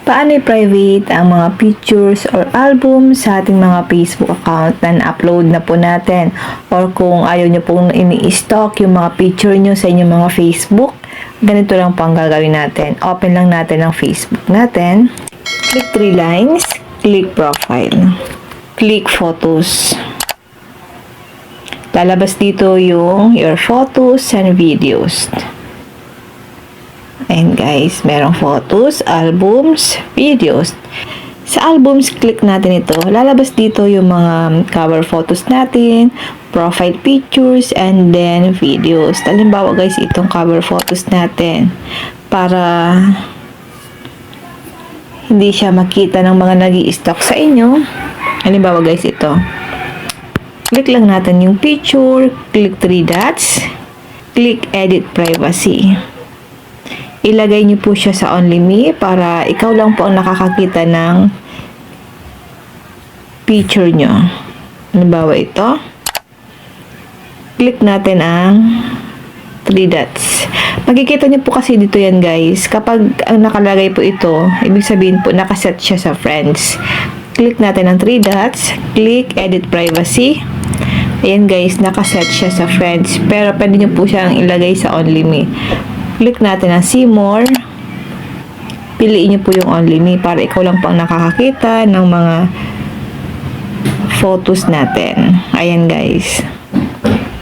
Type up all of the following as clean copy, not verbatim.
Paano i-private ang mga pictures or album sa ating mga Facebook account na na-upload na po natin? Or kung ayaw nyo pong ini-stock yung mga picture nyo sa inyong mga Facebook, ganito lang po ang gagawin natin. Open lang natin ang Facebook natin. Click 3 lines. Click profile. Click photos. Lalabas dito yung your photos and videos. Ayan guys, merong photos, albums, videos. Sa albums, click natin ito. Lalabas dito yung mga cover photos natin, profile pictures, and then videos. Halimbawa guys, itong cover photos natin. Para hindi siya makita ng mga nag-i-stock sa inyo. Halimbawa guys, ito. Click lang natin yung picture, click 3 dots, click edit privacy. Ilagay niyo po siya sa only me para ikaw lang po ang nakakakita ng picture nyo. Halimbawa ito. Click natin ang 3 dots. Makikita niyo po kasi dito yan guys. Kapag ang nakalagay po ito, ibig sabihin po nakaset siya sa friends. Click natin ang 3 dots. Click edit privacy. Ayan guys, nakaset siya sa friends. Pero pwede niyo po siyang ilagay sa only me. Click natin ang see more. Piliin niyo po yung only me para ikaw lang po ang nakakakita ng mga photos natin. Ayan guys.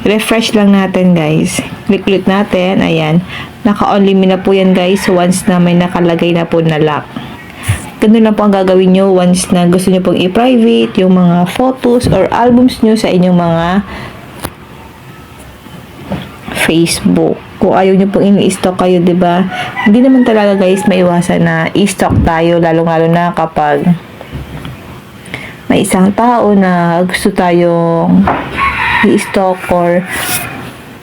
Refresh lang natin guys. Click ulit natin. Ayan. Naka-only me na po yan guys once na may nakalagay na po na lock. Ganun lang po ang gagawin nyo once na gusto nyo pong i-private yung mga photos or albums nyo sa inyong mga Facebook. Kung ayaw nyo pong ini-stock kayo, diba? Hindi naman talaga guys maiwasan na i-stock tayo, lalong-lalo na kapag may isang tao na gusto tayong i-stock or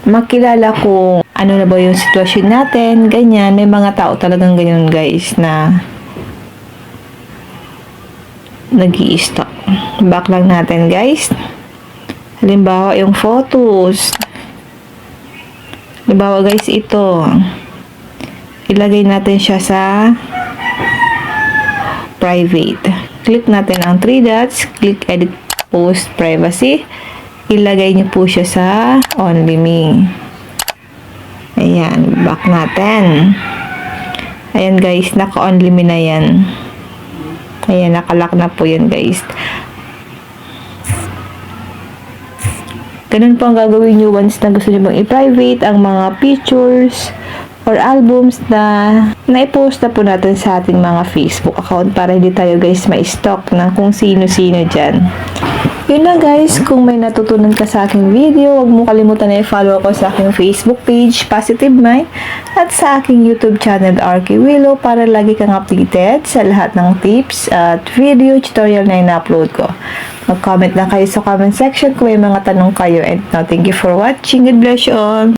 makilala kung ano na ba yung sitwasyon natin, ganyan. May mga tao talagang ganyan guys na nag-i-stock. Back lang natin guys. Halimbawa yung photos. Halimbawa guys, ito. Ilagay natin siya sa private. Click natin ang 3 dots. Click edit post privacy. Ilagay niyo po siya sa only me. Ayan. Back natin. Ayan guys, naka-only me na yan. Ayan, nakalock na po yan guys. Ganun po ang gagawin nyo once na gusto nyo bang i-private ang mga pictures or albums na na-post na po natin sa ating mga Facebook account para hindi tayo guys ma-stock ng kung sino-sino dyan. Yun lang guys, kung may natutunan ka sa aking video, huwag mo kalimutan na i-follow ako sa aking Facebook page, Positive Mind, at sa aking YouTube channel, RK Willow, para lagi kang updated sa lahat ng tips at video tutorial na ina-upload ko. Mag-comment lang kayo sa comment section kung may mga tanong kayo. And now, thank you for watching. God bless you all.